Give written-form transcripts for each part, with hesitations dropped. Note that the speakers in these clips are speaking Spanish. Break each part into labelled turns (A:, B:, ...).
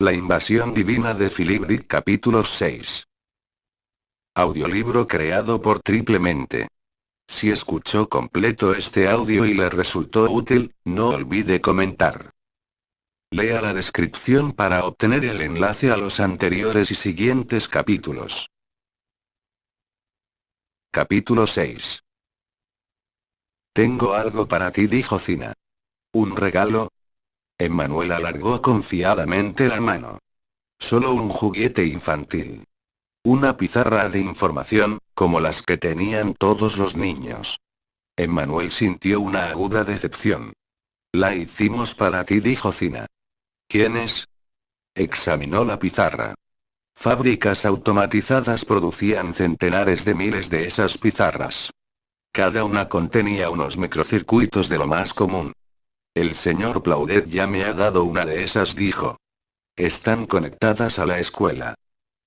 A: La invasión divina de Philip Dick capítulo 6. Audiolibro creado por Triplemente. Si escuchó completo este audio y le resultó útil, no olvide comentar. Lea la descripción para obtener el enlace a los anteriores y siguientes capítulos. Capítulo 6. Tengo algo para ti, dijo Cina. ¿Un regalo? Emmanuel alargó confiadamente la mano. Solo un juguete infantil. Una pizarra de información, como las que tenían todos los niños. Emmanuel sintió una aguda decepción. La hicimos para ti, dijo Cina. ¿Quiénes? Examinó la pizarra. Fábricas automatizadas producían centenares de miles de esas pizarras. Cada una contenía unos microcircuitos de lo más común. El señor Plaudet ya me ha dado una de esas, dijo. Están conectadas a la escuela.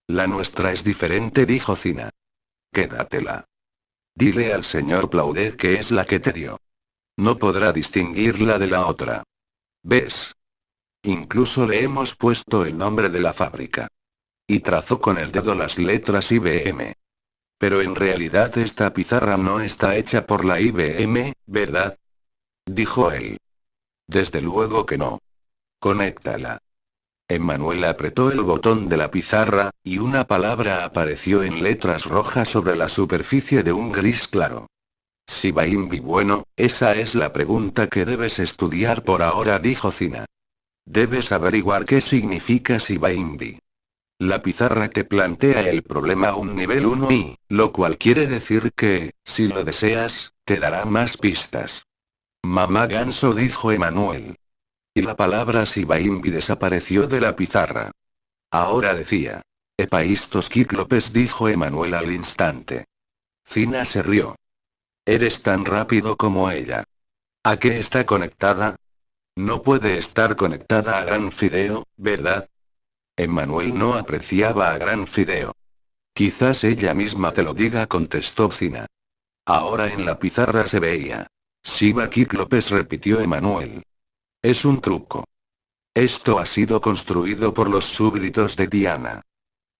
A: La nuestra es diferente, dijo Cina. Quédatela. Dile al señor Plaudet que es la que te dio. No podrá distinguirla de la otra. ¿Ves? Incluso le hemos puesto el nombre de la fábrica. Y trazó con el dedo las letras IBM. Pero en realidad esta pizarra no está hecha por la IBM, ¿verdad? Dijo él. Desde luego que no. Conéctala. Emmanuel apretó el botón de la pizarra, y una palabra apareció en letras rojas sobre la superficie de un gris claro. Shiba-Inu. Bueno, esa es la pregunta que debes estudiar por ahora, dijo Cina. Debes averiguar qué significa Shiba-Inu. La pizarra te plantea el problema a un nivel 1 y, lo cual quiere decir que, si lo deseas, te dará más pistas. Mamá ganso, dijo Emmanuel. Y la palabra Shiba-Inu desapareció de la pizarra. Ahora decía. Epaístos Kíclopes, dijo Emmanuel al instante. Cina se rió. Eres tan rápido como ella. ¿A qué está conectada? No puede estar conectada a Gran Fideo, ¿verdad? Emmanuel no apreciaba a Gran Fideo. Quizás ella misma te lo diga, contestó Cina. Ahora en la pizarra se veía. Shiba Kíclopes, repitió Emmanuel. Es un truco. Esto ha sido construido por los súbditos de Diana.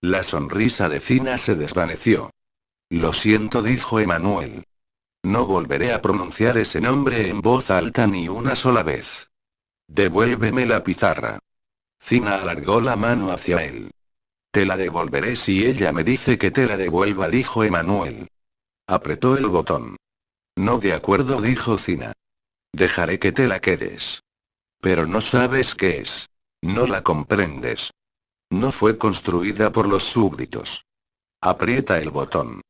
A: La sonrisa de Cina se desvaneció. Lo siento, dijo Emmanuel. No volveré a pronunciar ese nombre en voz alta ni una sola vez. Devuélveme la pizarra. Cina alargó la mano hacia él. Te la devolveré si ella me dice que te la devuelva, dijo Emmanuel. Apretó el botón. No, de acuerdo, dijo Cina. Dejaré que te la quedes. Pero no sabes qué es. No la comprendes. No fue construida por los súbditos. Aprieta el botón.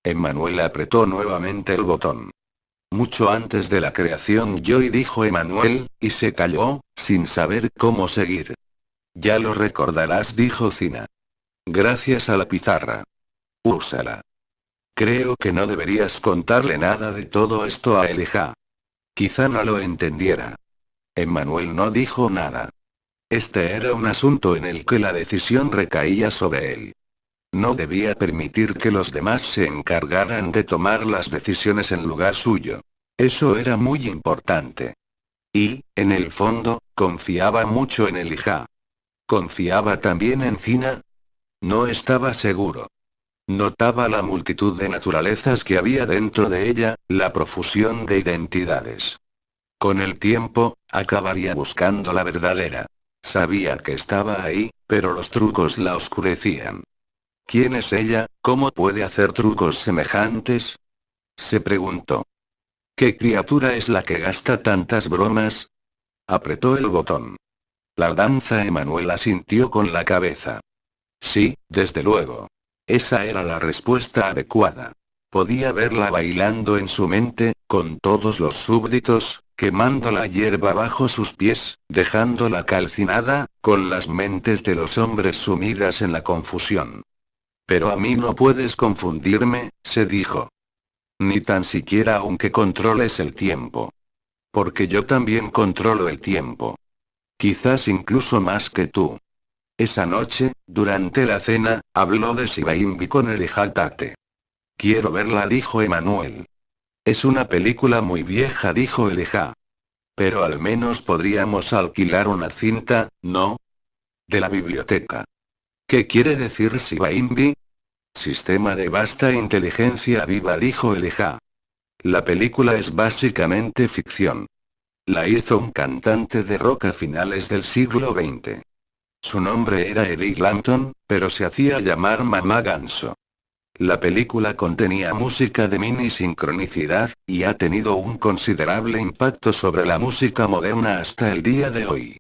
A: Emmanuel apretó nuevamente el botón. Mucho antes de la creación Joy, dijo Emmanuel, y se calló, sin saber cómo seguir. Ya lo recordarás, dijo Cina. Gracias a la pizarra. Úsala. Creo que no deberías contarle nada de todo esto a Elijah. Quizá no lo entendiera. Emmanuel no dijo nada. Este era un asunto en el que la decisión recaía sobre él. No debía permitir que los demás se encargaran de tomar las decisiones en lugar suyo. Eso era muy importante. Y, en el fondo, confiaba mucho en Elijah. ¿Confiaba también en Cina? No estaba seguro. Notaba la multitud de naturalezas que había dentro de ella, la profusión de identidades. Con el tiempo, acabaría buscando la verdadera. Sabía que estaba ahí, pero los trucos la oscurecían. ¿Quién es ella? ¿Cómo puede hacer trucos semejantes? Se preguntó. ¿Qué criatura es la que gasta tantas bromas? Apretó el botón. La danza. Emmanuel asintió con la cabeza. Sí, desde luego. Esa era la respuesta adecuada. Podía verla bailando en su mente, con todos los súbditos, quemando la hierba bajo sus pies, dejándola calcinada, con las mentes de los hombres sumidas en la confusión. Pero a mí no puedes confundirme, se dijo. Ni tan siquiera aunque controles el tiempo. Porque yo también controlo el tiempo. Quizás incluso más que tú. Esa noche, durante la cena, habló de Shiba-Inu con Elijah Tate. Quiero verla, dijo Emmanuel. Es una película muy vieja, dijo Elijah. Pero al menos podríamos alquilar una cinta, ¿no? De la biblioteca. ¿Qué quiere decir Shiba Invi? Sistema de vasta inteligencia viva, dijo Elijah. La película es básicamente ficción. La hizo un cantante de rock a finales del siglo XX. Su nombre era Eric Clapton, pero se hacía llamar Mamá Ganso. La película contenía música de mini sincronicidad, y ha tenido un considerable impacto sobre la música moderna hasta el día de hoy.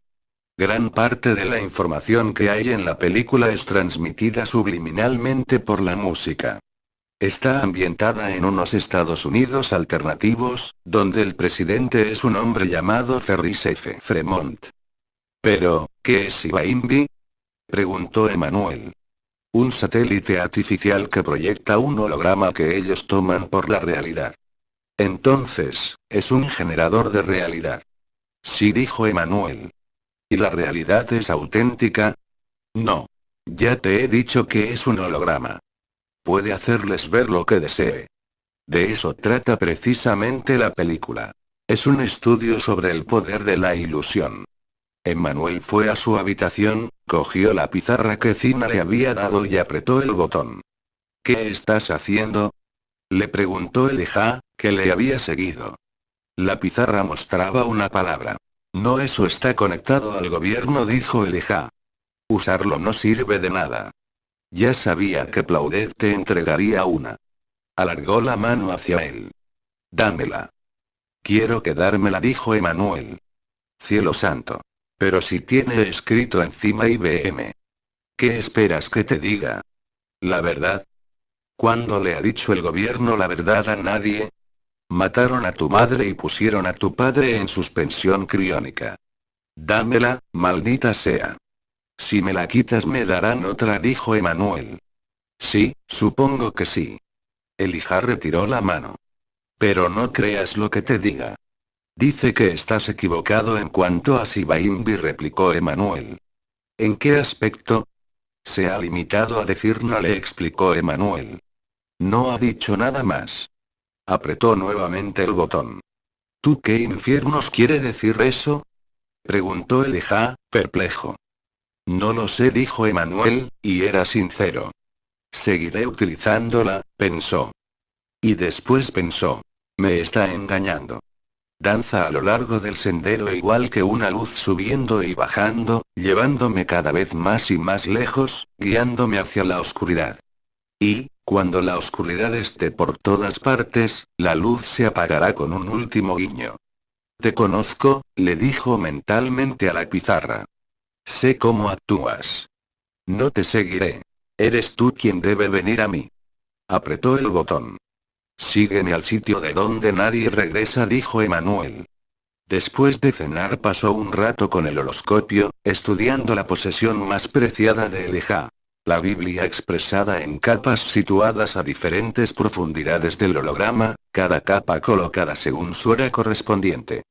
A: Gran parte de la información que hay en la película es transmitida subliminalmente por la música. Está ambientada en unos Estados Unidos alternativos, donde el presidente es un hombre llamado Ferris F. Fremont. Pero, ¿qué es Shiba Invi? Preguntó Emanuel. Un satélite artificial que proyecta un holograma que ellos toman por la realidad. Entonces, es un generador de realidad. Sí, dijo Emanuel. ¿Y la realidad es auténtica? No. Ya te he dicho que es un holograma. Puede hacerles ver lo que desee. De eso trata precisamente la película. Es un estudio sobre el poder de la ilusión. Emmanuel fue a su habitación, cogió la pizarra que Cina le había dado y apretó el botón. ¿Qué estás haciendo? Le preguntó Elijah, que le había seguido. La pizarra mostraba una palabra. No, eso está conectado al gobierno, dijo Elijah. Usarlo no sirve de nada. Ya sabía que Claudette te entregaría una. Alargó la mano hacia él. Dámela. Quiero quedármela, dijo Emmanuel. Cielo santo. Pero si tiene escrito encima IBM. ¿Qué esperas que te diga? ¿La verdad? ¿Cuándo le ha dicho el gobierno la verdad a nadie? Mataron a tu madre y pusieron a tu padre en suspensión criónica. Dámela, maldita sea. Si me la quitas me darán otra, dijo Emmanuel. Sí, supongo que sí. Elijah retiró la mano. Pero no creas lo que te diga. Dice que estás equivocado en cuanto a Shiba Invi, replicó Emmanuel. ¿En qué aspecto? Se ha limitado a decir no, le explicó Emmanuel. No ha dicho nada más. Apretó nuevamente el botón. ¿Tú qué infiernos quiere decir eso? Preguntó Elijah, perplejo. No lo sé, dijo Emmanuel, y era sincero. Seguiré utilizándola, pensó. Y después pensó. Me está engañando. Danza a lo largo del sendero igual que una luz subiendo y bajando, llevándome cada vez más y más lejos, guiándome hacia la oscuridad. Y, cuando la oscuridad esté por todas partes, la luz se apagará con un último guiño. Te conozco, le dijo mentalmente a la pizarra. Sé cómo actúas. No te seguiré. Eres tú quien debe venir a mí. Apretó el botón. Sígueme al sitio de donde nadie regresa, dijo Emmanuel. Después de cenar pasó un rato con el horoscopio, estudiando la posesión más preciada de Elijah. La Biblia expresada en capas situadas a diferentes profundidades del holograma, cada capa colocada según su era correspondiente.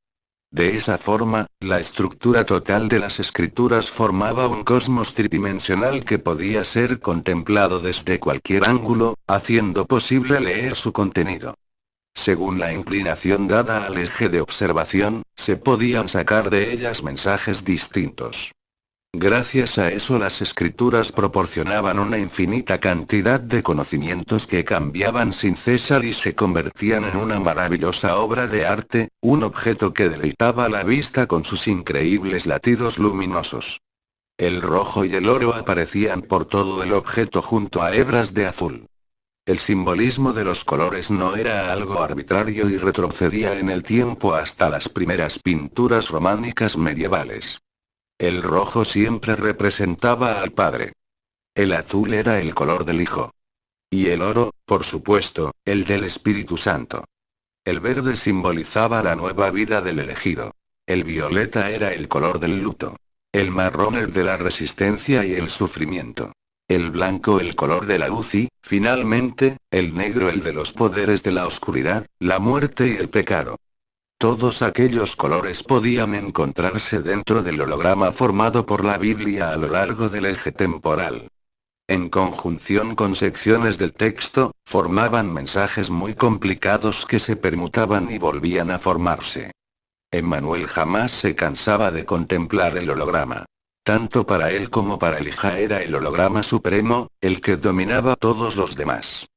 A: De esa forma, la estructura total de las escrituras formaba un cosmos tridimensional que podía ser contemplado desde cualquier ángulo, haciendo posible leer su contenido. Según la inclinación dada al eje de observación, se podían sacar de ellas mensajes distintos. Gracias a eso las escrituras proporcionaban una infinita cantidad de conocimientos que cambiaban sin cesar y se convertían en una maravillosa obra de arte, un objeto que deleitaba la vista con sus increíbles latidos luminosos. El rojo y el oro aparecían por todo el objeto junto a hebras de azul. El simbolismo de los colores no era algo arbitrario y retrocedía en el tiempo hasta las primeras pinturas románicas medievales. El rojo siempre representaba al Padre. El azul era el color del Hijo. Y el oro, por supuesto, el del Espíritu Santo. El verde simbolizaba la nueva vida del elegido. El violeta era el color del luto. El marrón el de la resistencia y el sufrimiento. El blanco el color de la luz y, finalmente, el negro el de los poderes de la oscuridad, la muerte y el pecado. Todos aquellos colores podían encontrarse dentro del holograma formado por la Biblia a lo largo del eje temporal. En conjunción con secciones del texto, formaban mensajes muy complicados que se permutaban y volvían a formarse. Emmanuel jamás se cansaba de contemplar el holograma. Tanto para él como para Elijah era el holograma supremo, el que dominaba a todos los demás.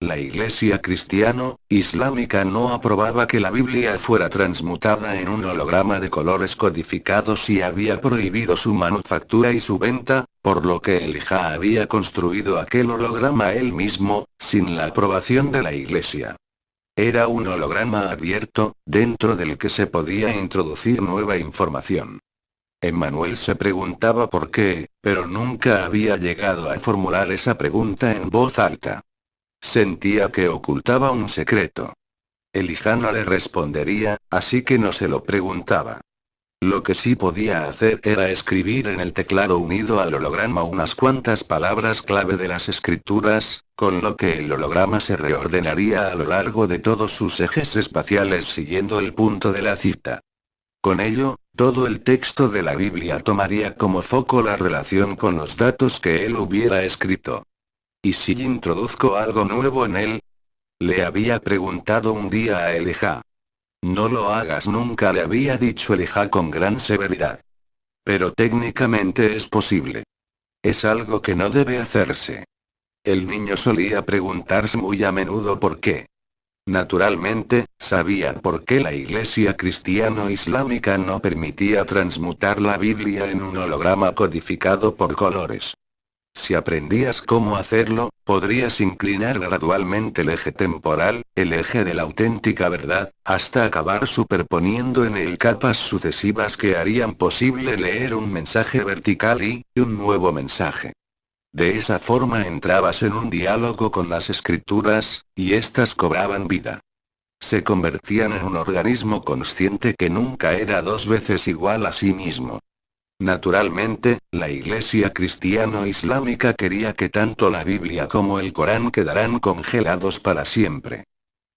A: La Iglesia cristiano-islámica no aprobaba que la Biblia fuera transmutada en un holograma de colores codificados y había prohibido su manufactura y su venta, por lo que Elijah había construido aquel holograma él mismo, sin la aprobación de la Iglesia. Era un holograma abierto, dentro del que se podía introducir nueva información. Emmanuel se preguntaba por qué, pero nunca había llegado a formular esa pregunta en voz alta. Sentía que ocultaba un secreto. Elijah no le respondería, así que no se lo preguntaba. Lo que sí podía hacer era escribir en el teclado unido al holograma unas cuantas palabras clave de las escrituras, con lo que el holograma se reordenaría a lo largo de todos sus ejes espaciales siguiendo el punto de la cita. Con ello, todo el texto de la Biblia tomaría como foco la relación con los datos que él hubiera escrito. ¿Y si introduzco algo nuevo en él? Le había preguntado un día a Elijah. No lo hagas nunca, le había dicho Elijah con gran severidad. Pero técnicamente es posible. Es algo que no debe hacerse. El niño solía preguntarse muy a menudo por qué. Naturalmente, sabía por qué la Iglesia cristiano-islámica no permitía transmutar la Biblia en un holograma codificado por colores. Si aprendías cómo hacerlo, podrías inclinar gradualmente el eje temporal, el eje de la auténtica verdad, hasta acabar superponiendo en él capas sucesivas que harían posible leer un mensaje vertical y un nuevo mensaje. De esa forma entrabas en un diálogo con las escrituras, y éstas cobraban vida. Se convertían en un organismo consciente que nunca era dos veces igual a sí mismo. Naturalmente, la Iglesia cristiano-islámica quería que tanto la Biblia como el Corán quedaran congelados para siempre.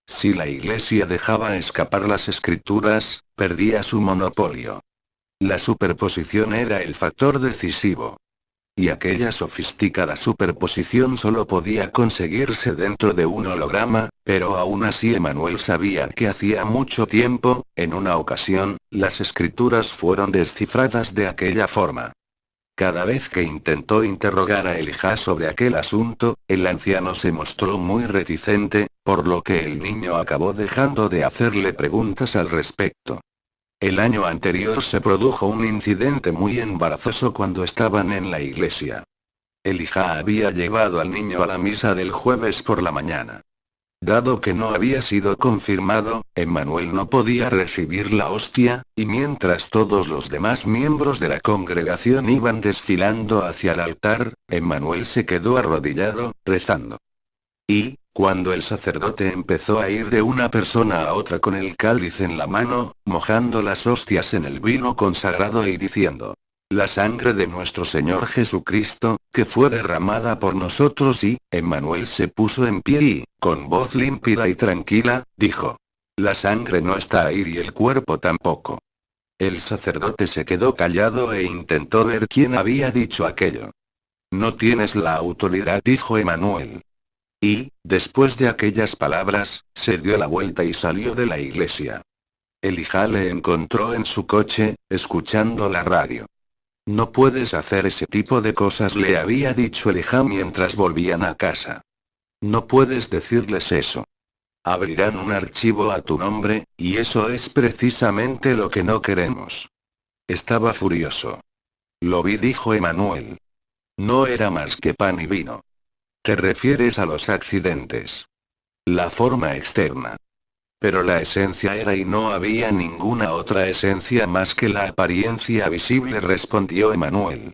A: Si la Iglesia dejaba escapar las escrituras, perdía su monopolio. La superposición era el factor decisivo. Y aquella sofisticada superposición solo podía conseguirse dentro de un holograma, pero aún así Emmanuel sabía que hacía mucho tiempo, en una ocasión, las escrituras fueron descifradas de aquella forma. Cada vez que intentó interrogar a Elijah sobre aquel asunto, el anciano se mostró muy reticente, por lo que el niño acabó dejando de hacerle preguntas al respecto. El año anterior se produjo un incidente muy embarazoso cuando estaban en la iglesia. Elijah había llevado al niño a la misa del jueves por la mañana. Dado que no había sido confirmado, Emmanuel no podía recibir la hostia, y mientras todos los demás miembros de la congregación iban desfilando hacia el altar, Emmanuel se quedó arrodillado, rezando. Y, cuando el sacerdote empezó a ir de una persona a otra con el cáliz en la mano, mojando las hostias en el vino consagrado y diciendo: la sangre de nuestro Señor Jesucristo, que fue derramada por nosotros, y, Emmanuel se puso en pie y, con voz límpida y tranquila, dijo: la sangre no está ahí y el cuerpo tampoco. El sacerdote se quedó callado e intentó ver quién había dicho aquello. No tienes la autoridad, dijo Emmanuel. Y, después de aquellas palabras, se dio la vuelta y salió de la iglesia. Elijah le encontró en su coche, escuchando la radio. No puedes hacer ese tipo de cosas, le había dicho Elijah mientras volvían a casa. No puedes decirles eso. Abrirán un archivo a tu nombre, y eso es precisamente lo que no queremos. Estaba furioso. Lo vi, dijo Emmanuel. No era más que pan y vino. Te refieres a los accidentes. La forma externa. Pero la esencia era y no había ninguna otra esencia más que la apariencia visible, respondió Emmanuel.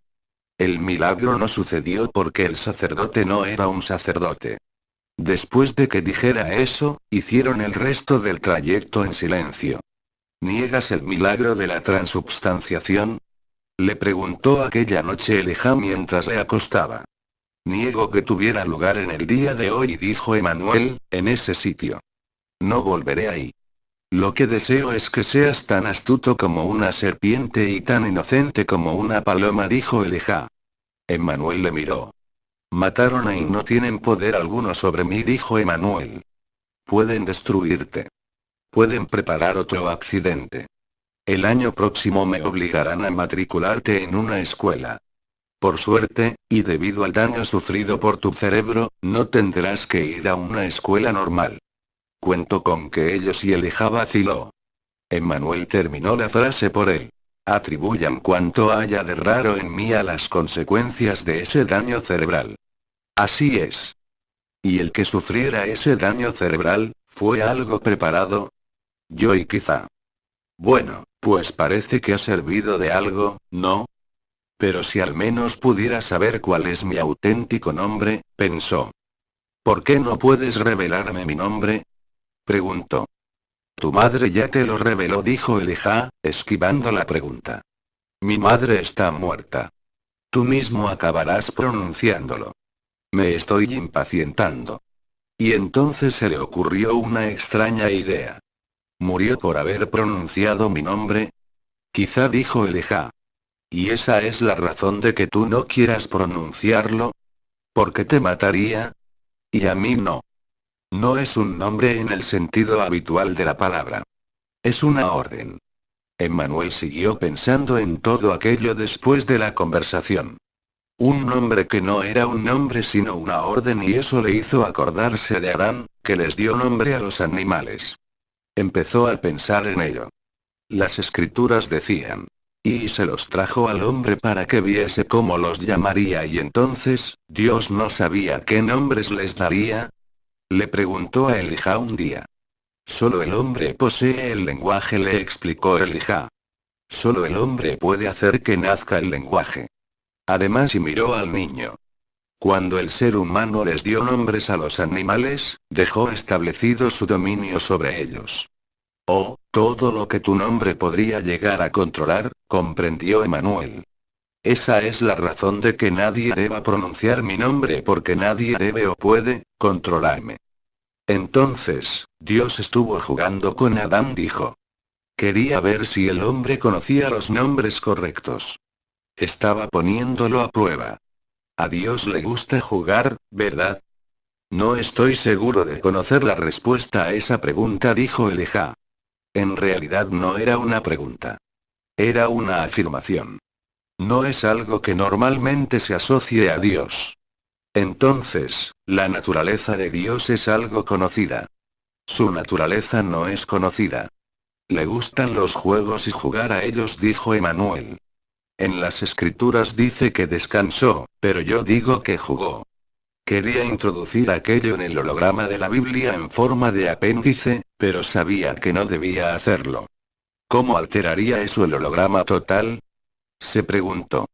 A: El milagro no sucedió porque el sacerdote no era un sacerdote. Después de que dijera eso, hicieron el resto del trayecto en silencio. ¿Niegas el milagro de la transubstanciación? Le preguntó aquella noche Elijah mientras le acostaba. Niego que tuviera lugar en el día de hoy, dijo Emmanuel, en ese sitio. No volveré ahí. Lo que deseo es que seas tan astuto como una serpiente y tan inocente como una paloma, dijo Elijah. Emmanuel le miró. Mataron a y no tienen poder alguno sobre mí, dijo Emmanuel. Pueden destruirte. Pueden preparar otro accidente. El año próximo me obligarán a matricularte en una escuela. Por suerte, y debido al daño sufrido por tu cerebro, no tendrás que ir a una escuela normal. Cuento con que ellos y Elijah vaciló. Emmanuel terminó la frase por él. Atribuyan cuanto haya de raro en mí a las consecuencias de ese daño cerebral. Así es. ¿Y el que sufriera ese daño cerebral, fue algo preparado? Yo y quizá. Bueno, pues parece que ha servido de algo, ¿no? Pero si al menos pudiera saber cuál es mi auténtico nombre, pensó. ¿Por qué no puedes revelarme mi nombre? Preguntó. Tu madre ya te lo reveló, dijo Elijah, esquivando la pregunta. Mi madre está muerta. Tú mismo acabarás pronunciándolo. Me estoy impacientando. Y entonces se le ocurrió una extraña idea. ¿Murió por haber pronunciado mi nombre? Quizá, dijo Elijah. ¿Y esa es la razón de que tú no quieras pronunciarlo? ¿Por qué te mataría? Y a mí no. No es un nombre en el sentido habitual de la palabra. Es una orden. Emmanuel siguió pensando en todo aquello después de la conversación. Un nombre que no era un nombre sino una orden, y eso le hizo acordarse de Adán, que les dio nombre a los animales. Empezó a pensar en ello. Las escrituras decían. Y se los trajo al hombre para que viese cómo los llamaría, y entonces, ¿Dios no sabía qué nombres les daría? Le preguntó a Elijah un día. Solo el hombre posee el lenguaje, le explicó Elijah. Solo el hombre puede hacer que nazca el lenguaje. Además, y miró al niño. Cuando el ser humano les dio nombres a los animales, dejó establecido su dominio sobre ellos. Oh, todo lo que tu nombre podría llegar a controlar, comprendió Emmanuel. Esa es la razón de que nadie deba pronunciar mi nombre, porque nadie debe o puede controlarme. Entonces, Dios estuvo jugando con Adán, dijo. Quería ver si el hombre conocía los nombres correctos. Estaba poniéndolo a prueba. A Dios le gusta jugar, ¿verdad? No estoy seguro de conocer la respuesta a esa pregunta, dijo Elijah. En realidad no era una pregunta. Era una afirmación. No es algo que normalmente se asocie a Dios. Entonces, la naturaleza de Dios es algo conocida. Su naturaleza no es conocida. Le gustan los juegos y jugar a ellos, dijo Emmanuel. En las escrituras dice que descansó, pero yo digo que jugó. Quería introducir aquello en el holograma de la Biblia en forma de apéndice, pero sabía que no debía hacerlo. ¿Cómo alteraría eso el holograma total? Se preguntó.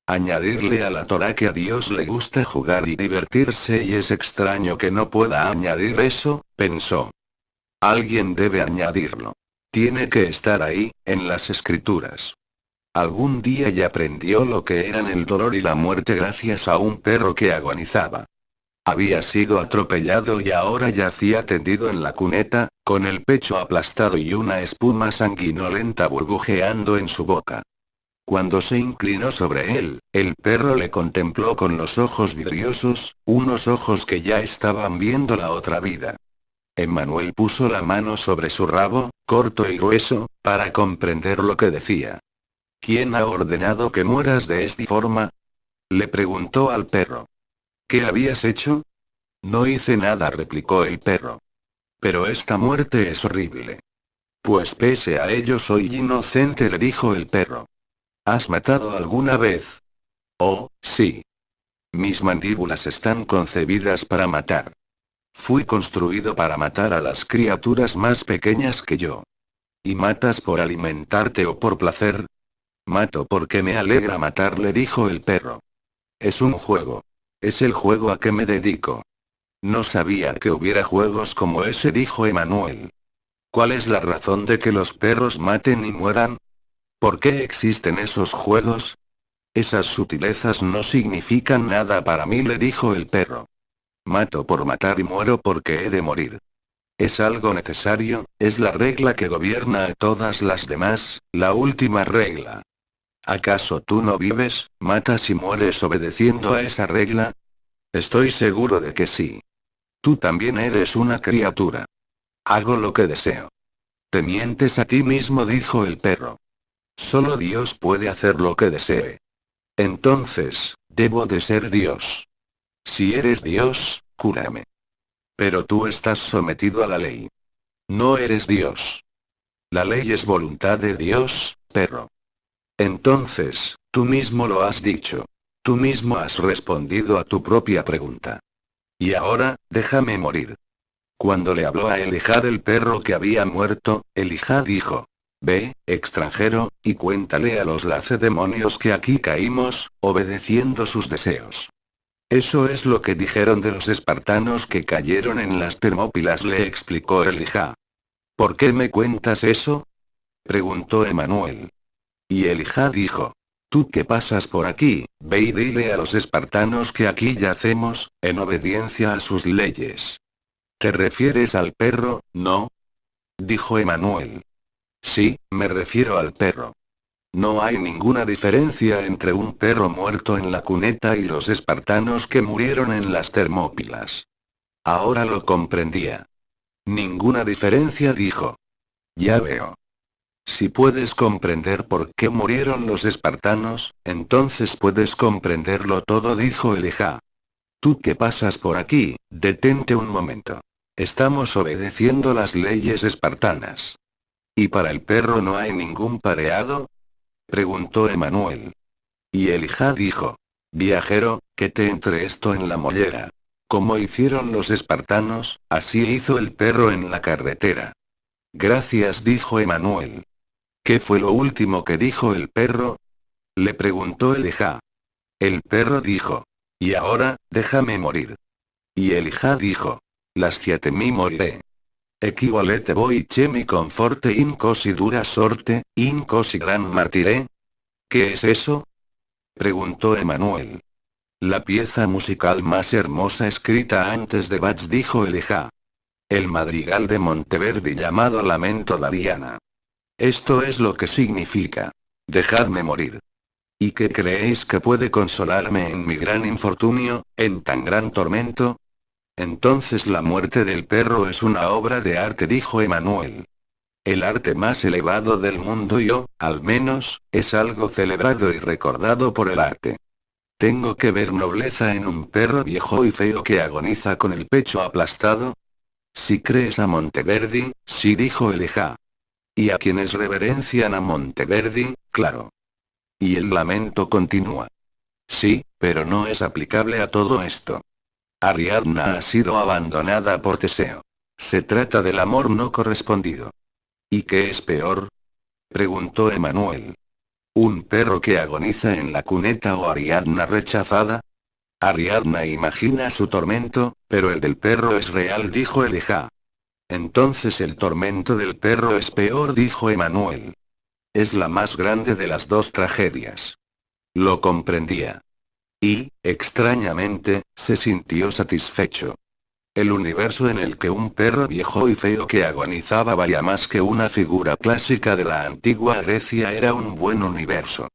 A: Añadirle a la Torá que a Dios le gusta jugar y divertirse, y es extraño que no pueda añadir eso, pensó. Alguien debe añadirlo. Tiene que estar ahí, en las escrituras. Algún día ya aprendió lo que eran el dolor y la muerte gracias a un perro que agonizaba. Había sido atropellado y ahora yacía tendido en la cuneta, con el pecho aplastado y una espuma sanguinolenta burbujeando en su boca. Cuando se inclinó sobre él, el perro le contempló con los ojos vidriosos, unos ojos que ya estaban viendo la otra vida. Emmanuel puso la mano sobre su rabo, corto y grueso, para comprender lo que decía. ¿Quién ha ordenado que mueras de esta forma? Le preguntó al perro. ¿Qué habías hecho? No hice nada, replicó el perro. Pero esta muerte es horrible. Pues pese a ello soy inocente, le dijo el perro. ¿Has matado alguna vez? Oh, sí. Mis mandíbulas están concebidas para matar. Fui construido para matar a las criaturas más pequeñas que yo. ¿Y matas por alimentarte o por placer? Mato porque me alegra matar, le dijo el perro. Es un juego. Es el juego a que me dedico. No sabía que hubiera juegos como ese, dijo Emmanuel. ¿Cuál es la razón de que los perros maten y mueran? ¿Por qué existen esos juegos? Esas sutilezas no significan nada para mí, le dijo el perro. Mato por matar y muero porque he de morir. Es algo necesario, es la regla que gobierna a todas las demás, la última regla. ¿Acaso tú no vives, matas y mueres obedeciendo a esa regla? Estoy seguro de que sí. Tú también eres una criatura. Hago lo que deseo. Te mientes a ti mismo, dijo el perro. Solo Dios puede hacer lo que desee. Entonces, debo de ser Dios. Si eres Dios, cúrame. Pero tú estás sometido a la ley. No eres Dios. La ley es voluntad de Dios, perro. Entonces, tú mismo lo has dicho. Tú mismo has respondido a tu propia pregunta. Y ahora, déjame morir. Cuando le habló a Elijah del perro que había muerto, Elijah dijo: Ve, extranjero, y cuéntale a los lacedemonios que aquí caímos, obedeciendo sus deseos. Eso es lo que dijeron de los espartanos que cayeron en las Termópilas, le explicó Elijah. ¿Por qué me cuentas eso?, preguntó Emanuel. Y Elijah dijo: Tú que pasas por aquí, ve y dile a los espartanos que aquí yacemos, en obediencia a sus leyes. ¿Te refieres al perro, no?, dijo Emanuel. Sí, me refiero al perro. No hay ninguna diferencia entre un perro muerto en la cuneta y los espartanos que murieron en las Termópilas. Ahora lo comprendía. Ninguna diferencia, dijo. Ya veo. Si puedes comprender por qué murieron los espartanos, entonces puedes comprenderlo todo, dijo Elijah. Tú que pasas por aquí, detente un momento. Estamos obedeciendo las leyes espartanas. ¿Y para el perro no hay ningún pareado?, preguntó Emanuel. Y Elijah dijo: Viajero, que te entre esto en la mollera. Como hicieron los espartanos, así hizo el perro en la carretera. Gracias, dijo Emanuel. ¿Qué fue lo último que dijo el perro?, le preguntó Elijah. El perro dijo: Y ahora, déjame morir. Y Elijah dijo: Lasciatemi moriré. Equivalete voi che mi conforte in così dura sorte, in così gran martiré. ¿Qué es eso?, preguntó Emanuel. La pieza musical más hermosa escrita antes de Bach, dijo Elijah. El madrigal de Monteverdi llamado Lamento d'Ariana. Esto es lo que significa: dejadme morir. ¿Y qué creéis que puede consolarme en mi gran infortunio, en tan gran tormento? Entonces la muerte del perro es una obra de arte, dijo Emanuel. El arte más elevado del mundo al menos, es algo celebrado y recordado por el arte. ¿Tengo que ver nobleza en un perro viejo y feo que agoniza con el pecho aplastado? Si crees a Monteverdi, sí, dijo Elijah. Y a quienes reverencian a Monteverdi, claro. Y el lamento continúa. Sí, pero no es aplicable a todo esto. Ariadna ha sido abandonada por Teseo. Se trata del amor no correspondido. ¿Y qué es peor?, preguntó Emanuel. ¿Un perro que agoniza en la cuneta o Ariadna rechazada? Ariadna imagina su tormento, pero el del perro es real, dijo Elijah. Entonces el tormento del perro es peor, dijo Emanuel. Es la más grande de las dos tragedias. Lo comprendía. Y, extrañamente, se sintió satisfecho. El universo en el que un perro viejo y feo que agonizaba valía más que una figura clásica de la antigua Grecia era un buen universo.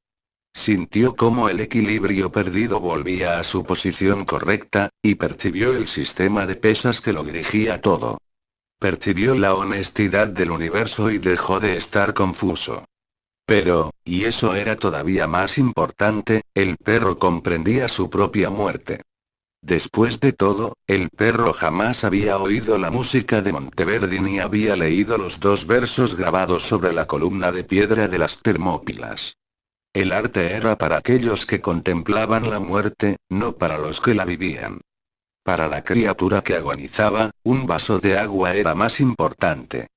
A: Sintió cómo el equilibrio perdido volvía a su posición correcta, y percibió el sistema de pesas que lo dirigía todo. Percibió la honestidad del universo y dejó de estar confuso. Pero, y eso era todavía más importante, el perro comprendía su propia muerte. Después de todo, el perro jamás había oído la música de Monteverdi ni había leído los 2 versos grabados sobre la columna de piedra de las Termópilas. El arte era para aquellos que contemplaban la muerte, no para los que la vivían. Para la criatura que agonizaba, un vaso de agua era más importante.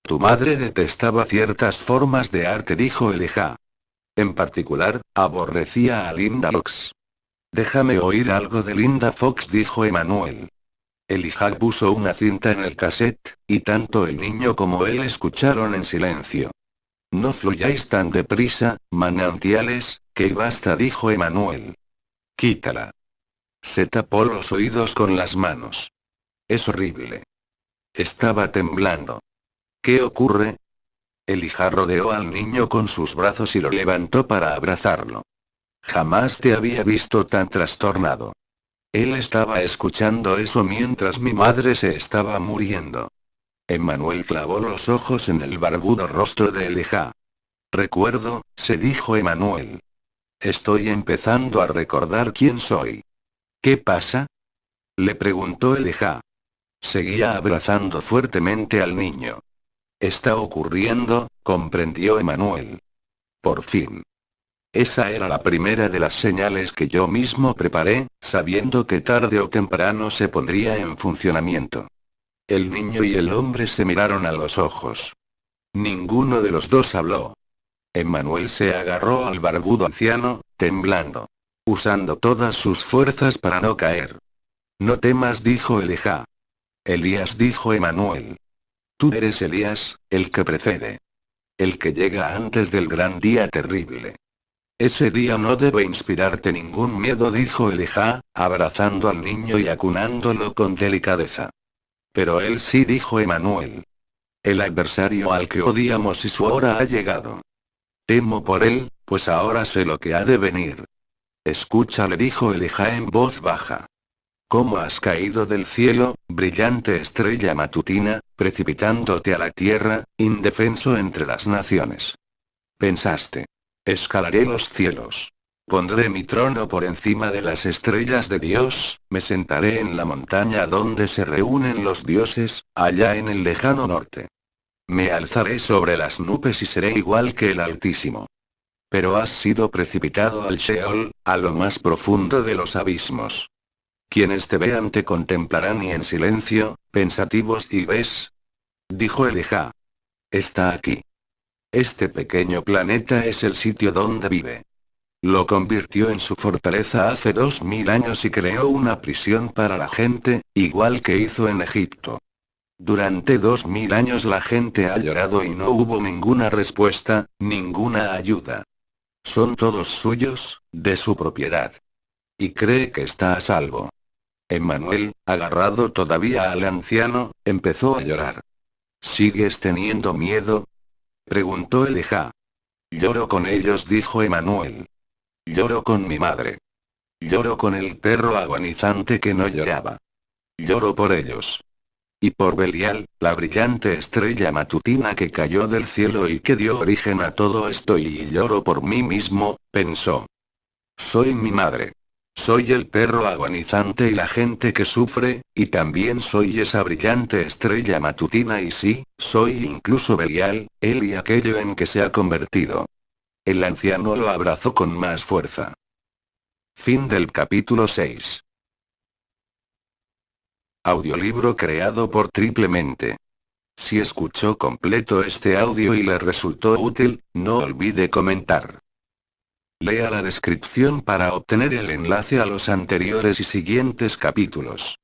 A: Tu madre detestaba ciertas formas de arte, dijo Elijah. En particular, aborrecía a Linda Fox. Déjame oír algo de Linda Fox, dijo Emanuel. Elijah puso una cinta en el cassette, y tanto el niño como él escucharon en silencio. No fluyáis tan deprisa, manantiales, que basta, dijo Emanuel. Quítala. Se tapó los oídos con las manos. Es horrible. Estaba temblando. ¿Qué ocurre? Elijah rodeó al niño con sus brazos y lo levantó para abrazarlo. Jamás te había visto tan trastornado. Él estaba escuchando eso mientras mi madre se estaba muriendo. Emmanuel clavó los ojos en el barbudo rostro de Elijah. Recuerdo, se dijo Emmanuel. Estoy empezando a recordar quién soy. ¿Qué pasa? Le preguntó Elijah. Seguía abrazando fuertemente al niño. Está ocurriendo, comprendió Emmanuel. Por fin. Esa era la primera de las señales que yo mismo preparé, sabiendo que tarde o temprano se pondría en funcionamiento. El niño y el hombre se miraron a los ojos. Ninguno de los dos habló. Emmanuel se agarró al barbudo anciano, temblando. Usando todas sus fuerzas para no caer. No temas, dijo Elijah. Elías, dijo Emmanuel. Tú eres Elías, el que precede. El que llega antes del gran día terrible. Ese día no debe inspirarte ningún miedo, dijo Elijah, abrazando al niño y acunándolo con delicadeza. Pero él sí, dijo Emmanuel. El adversario al que odiamos y su hora ha llegado. Temo por él, pues ahora sé lo que ha de venir. Escucha, le dijo Elijah en voz baja. ¿Cómo has caído del cielo, brillante estrella matutina, precipitándote a la tierra, indefenso entre las naciones? Pensaste. Escalaré los cielos. Pondré mi trono por encima de las estrellas de Dios, me sentaré en la montaña donde se reúnen los dioses, allá en el lejano norte. Me alzaré sobre las nubes y seré igual que el Altísimo. Pero has sido precipitado al Sheol, a lo más profundo de los abismos. Quienes te vean te contemplarán y en silencio, pensativos, y ves, dijo Elijah. Está aquí. Este pequeño planeta es el sitio donde vive. Lo convirtió en su fortaleza hace 2000 años y creó una prisión para la gente, igual que hizo en Egipto. Durante 2000 años la gente ha llorado y no hubo ninguna respuesta, ninguna ayuda. Son todos suyos, de su propiedad. Y cree que está a salvo. Emmanuel, agarrado todavía al anciano, empezó a llorar. ¿Sigues teniendo miedo? Preguntó Elijah. Lloro con ellos, dijo Emmanuel. Lloro con mi madre. Lloro con el perro agonizante que no lloraba. Lloro por ellos. Y por Belial, la brillante estrella matutina que cayó del cielo y que dio origen a todo esto, y lloro por mí mismo, pensó. Soy mi madre. Soy el perro agonizante y la gente que sufre, y también soy esa brillante estrella matutina, y sí, soy incluso Belial, él y aquello en que se ha convertido. El anciano lo abrazó con más fuerza. Fin del capítulo 6. Audiolibro creado por Triplemente. Si escuchó completo este audio y le resultó útil, no olvide comentar. Lea la descripción para obtener el enlace a los anteriores y siguientes capítulos.